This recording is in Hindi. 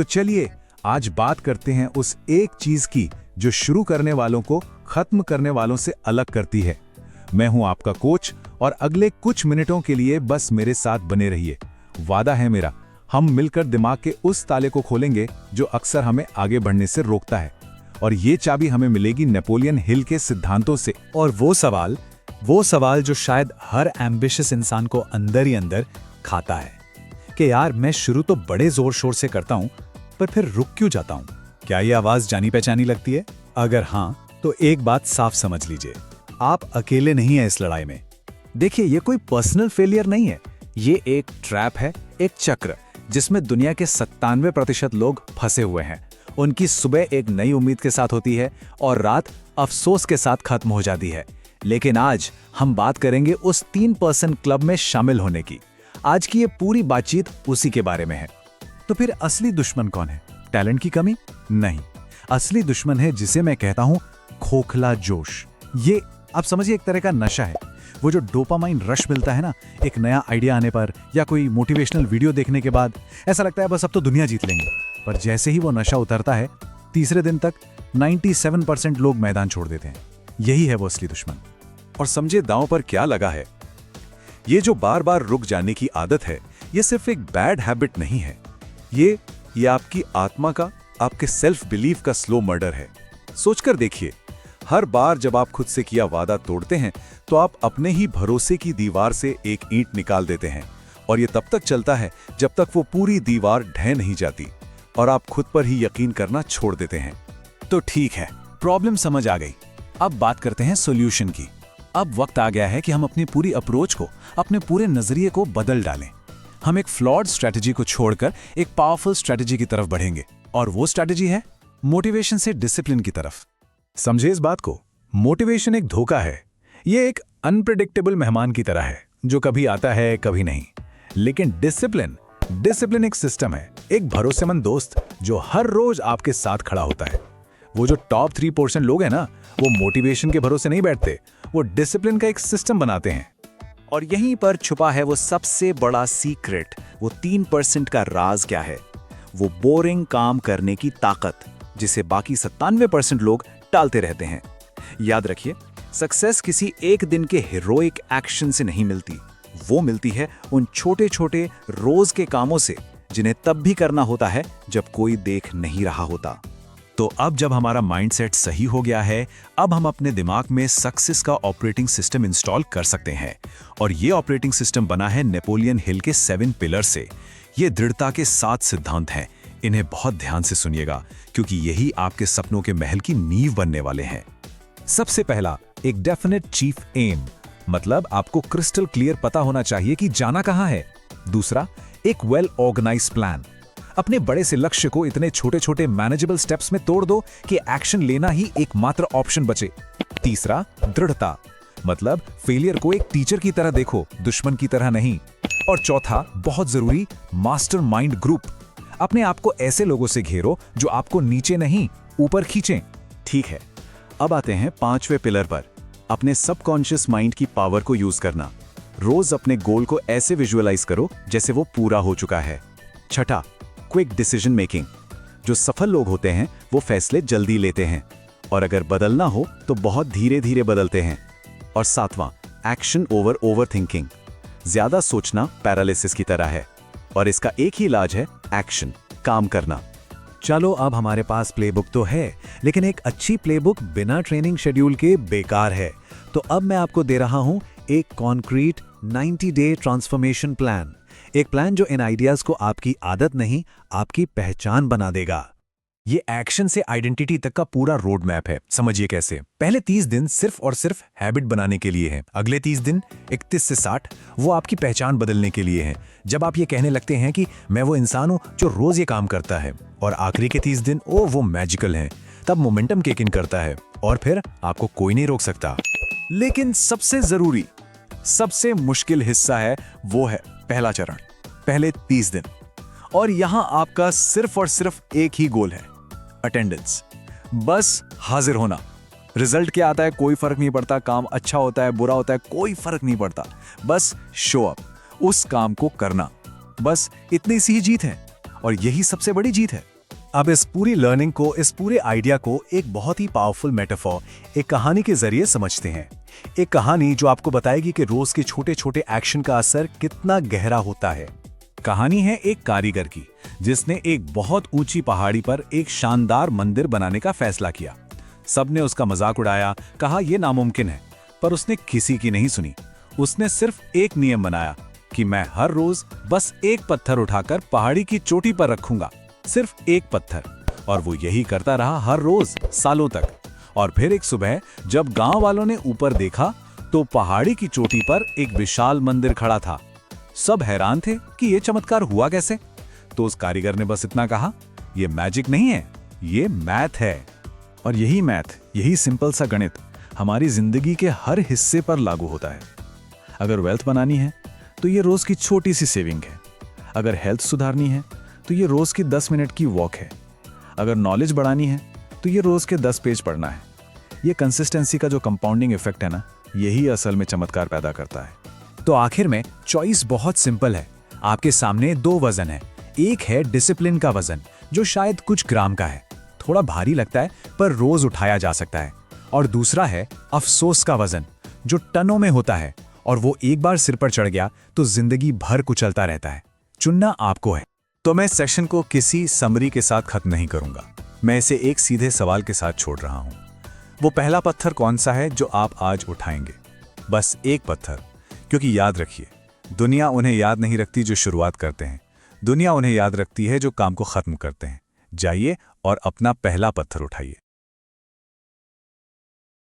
तो चलिए आज बात करते हैं उस एक चीज की जो शुरू करने वालों को खत्म करने वालों से अलग करती है। मैं हूं आपका कोच और अगले कुछ मिनटों के लिए बस मेरे साथ बने रहिए। वादा है मेरा, हम मिलकर दिमाग के उस ताले को खोलेंगे जो अक्सर हमें आगे बढ़ने से रोकता है। और ये चाबी हमें मिलेगी नेपोलियन हिल के सिद्धांतों से। और वो सवाल जो शायद हर एम्बिशियस इंसान को अंदर ही अंदर खाता है कि यार मैं शुरू तो बड़े जोर शोर से करता हूं, पर फिर रुक क्यों जाता हूं? क्या ये आवाज जानी पहचानी लगती है? अगर हां, तो एक बात साफ समझ लीजिए, आप अकेले नहीं हैं इस लड़ाई में। देखिए, ये कोई पर्सनल फेलियर नहीं है, ये एक ट्रैप है, एक चक्र जिसमें दुनिया के 97% लोग फंसे हुए हैं। उनकी सुबह एक नई उम्मीद के साथ होती है और रात अफसोस के साथ खत्म हो जाती है। लेकिन आज हम बात करेंगे उस 3% क्लब में शामिल होने की। आज की ये पूरी बातचीत उसी के बारे में है। तो फिर असली दुश्मन कौन है? टैलेंट की कमी? नहीं, असली दुश्मन है जिसे मैं कहता हूं खोखला जोश। ये आप समझिए एक तरह का नशा है। वो जो डोपामाइन रश मिलता है ना, एक नया आइडिया आने पर या कोई मोटिवेशनल वीडियो देखने के बाद ऐसा लगता है बस अब तो दुनिया जीत लेंगे। पर जैसे ही वो नशा उतरता है, तीसरे दिन तक 97% लोग मैदान छोड़ देते हैं। यही है वो असली दुश्मन। और समझे दांव पर क्या लगा है? ये जो बार बार रुक जाने की आदत है, ये सिर्फ एक बैड हैबिट नहीं है, ये आपकी आत्मा का, आपके सेल्फ बिलीफ का स्लो मर्डर है। सोचकर देखिए, हर बार जब आप खुद से किया वादा तोड़ते हैं तो आप अपने ही भरोसे की दीवार से एक ईंट निकाल देते हैं। और ये तब तक चलता है जब तक वो पूरी दीवार ढह नहीं जाती और आप खुद पर ही यकीन करना छोड़ देते हैं। तो ठीक है, प्रॉब्लम समझ आ गई। अब बात करते हैं सॉल्यूशन की। अब वक्त आ गया है कि हम अपनी पूरी अप्रोच को, अपने पूरे नजरिए को बदल डालें। हम एक फ्लॉड स्ट्रेटजी को छोड़कर एक पावरफुल स्ट्रेटजी की तरफ बढ़ेंगे। और वो स्ट्रेटजी है मोटिवेशन से डिसिप्लिन की तरफ। समझे इस बात को? मोटिवेशन एक धोखा है। ये एक अनप्रेडिक्टेबल मेहमान की तरह है जो कभी आता है कभी नहीं। लेकिन डिसिप्लिन एक सिस्टम है, एक भरोसेमंद दोस्त जो हर रोज आपके साथ खड़ा होता है। वो जो टॉप 3% लोग हैं ना, वो मोटिवेशन के भरोसे नहीं बैठते, वो डिसिप्लिन का एक सिस्टम बनाते हैं। और यहीं पर छुपा है वो सबसे बड़ा सीक्रेट। वो 3% का राज क्या है? वो बोरिंग काम करने की ताकत, जिसे बाकी 97% लोग टालते रहते हैं। याद रखिए, सक्सेस किसी एक दिन के हीरोइक एक्शन से नहीं मिलती, वो मिलती है उन छोटे छोटे रोज के कामों से जिन्हें तब भी करना होता है जब कोई देख नहीं रहा होता। तो अब जब हमारा माइंडसेट सही हो गया है, अब हम अपने दिमाग में सक्सेस का ऑपरेटिंग सिस्टम इंस्टॉल कर सकते हैं। और ये ऑपरेटिंग सिस्टम बना है नेपोलियन हिल के 7 पिलर से। ये दृढ़ता के 7 सिद्धांत हैं। इन्हें बहुत ध्यान से सुनिएगा, क्योंकि यही आपके सपनों के महल की नींव बनने वाले हैं। सबसे पहला, एक डेफिनेट चीफ एम, मतलब आपको क्रिस्टल क्लियर पता होना चाहिए कि जाना कहां है। दूसरा, एक वेल ऑर्गेनाइज्ड प्लान। अपने बड़े से लक्ष्य को इतने छोटे छोटे मैनेजेबल स्टेप्स में तोड़ दो कि एक्शन लेना ही एकमात्र ऑप्शन बचे। तीसरा, दृढ़ता, मतलब फेलियर को एक टीचर की तरह देखो, दुश्मन की तरह नहीं। और चौथा, बहुत जरूरी, मास्टरमाइंड ग्रुप। अपने आप को ऐसे लोगों से घेरो जो आपको नीचे नहीं ऊपर खींचें। ठीक है, अब आते हैं 5वें पिलर पर, अपने सबकॉन्शियस माइंड की पावर को यूज करना। रोज अपने गोल को ऐसे विजुअलाइज करो जैसे वो पूरा हो चुका है। छठा, क्विक डिसीजन मेकिंग। जो सफल लोग होते हैं वो फैसले जल्दी लेते हैं, और अगर बदलना हो तो बहुत धीरे धीरे बदलते हैं। और सातवां, एक्शन ओवर ओवरथिंकिंग। ज्यादा सोचना पैरालिसिस की तरह है, और इसका एक ही इलाज है एक्शन, काम करना। चलो, अब हमारे पास प्लेबुक तो है, लेकिन एक अच्छी प्लेबुक बिना ट्रेनिंग शेड्यूल के बेकार है। तो अब मैं आपको दे रहा हूं एक कॉन्क्रीट 90 डे ट्रांसफॉर्मेशन प्लान। एक प्लान जो इन आइडियाज को आपकी आदत नहीं, आपकी पहचान बना देगा। ये एक्शन से आइडेंटिटी तक का पूरा रोड मैप है। समझिए कैसे। पहले 30 दिन सिर्फ और सिर्फ हैबिट बनाने के लिए हैं। अगले 30 दिन 31 से 60 वो आपकी पहचान बदलने के लिए हैं। जब आप ये कहने लगते हैं कि मैं वो इंसान हूं जो रोज ये काम करता है, और आखिरी के 30 दिन वो मैजिकल हैं, तब मोमेंटम किक इन करता है और फिर आपको कोई नहीं रोक सकता। लेकिन सबसे जरूरी, सबसे मुश्किल हिस्सा है, वो है पहला चरण, पहले 30 दिन। और यहां आपका सिर्फ और सिर्फ एक ही गोल है, अटेंडेंस। बस हाजिर होना। रिजल्ट क्या आता है कोई फर्क नहीं पड़ता, काम अच्छा होता है बुरा होता है कोई फर्क नहीं पड़ता, बस शो अप, उस काम को करना, बस इतनी सी ही जीत है। और यही सबसे बड़ी जीत है। अब इस पूरी लर्निंग को, इस पूरे आइडिया को एक बहुत ही पावरफुल मेटाफॉर, एक कहानी के जरिए समझते हैं। एक कहानी जो आपको बताएगी कि रोज के छोटे छोटे एक्शन का असर कितना गहरा होता है। कहानी है एक कारीगर की, जिसने एक बहुत ऊंची पहाड़ी पर एक शानदार मंदिर बनाने का फैसला किया। सबने उसका मजाक उड़ाया, कहा यह नामुमकिन है, पर उसने किसी की नहीं सुनी। उसने सिर्फ एक नियम बनाया कि मैं हर रोज बस एक पत्थर उठाकर पहाड़ी की चोटी पर रखूंगा, सिर्फ एक पत्थर। और वो यही करता रहा हर रोज, सालों तक। और फिर एक सुबह जब गांव वालों ने ऊपर देखा तो पहाड़ी की चोटी पर एक विशाल मंदिर खड़ा था। सब हैरान थे कि यह चमत्कार हुआ कैसे। तो उस कारीगर ने बस इतना कहा, यह मैजिक नहीं है, ये मैथ है। और यही मैथ, यही सिंपल सा गणित हमारी जिंदगी के हर हिस्से पर लागू होता है। अगर वेल्थ बनानी है तो ये रोज की छोटी सी सेविंग है। अगर हेल्थ सुधारनी है तो ये रोज की 10 मिनट की वॉक है। अगर नॉलेज बढ़ानी है तो ये रोज के 10 पेज पढ़ना है। ये कंसिस्टेंसी का जो कंपाउंडिंग इफेक्ट है ना, यही असल में चमत्कार पैदा करता है। तो आखिर में चॉइस बहुत सिंपल है। आपके सामने दो वजन है। एक है डिसिप्लिन का वजन, जो शायद कुछ ग्राम का है, थोड़ा भारी लगता है पर रोज उठाया जा सकता है। और दूसरा है अफसोस का वजन, जो टनों में होता है और वो एक बार सिर पर चढ़ गया तो जिंदगी भर कुचलता रहता है। चुनना आपको है। तो मैं सेशन को किसी समरी के साथ खत्म नहीं करूंगा। मैं इसे एक सीधे सवाल के साथ छोड़ रहा हूं। वो पहला पत्थर कौन सा है जो आप आज उठाएंगे? बस एक पत्थर। क्योंकि याद रखिए, दुनिया उन्हें याद नहीं रखती जो शुरुआत करते हैं, दुनिया उन्हें याद रखती है जो काम को खत्म करते हैं। जाइए और अपना पहला पत्थर उठाइए।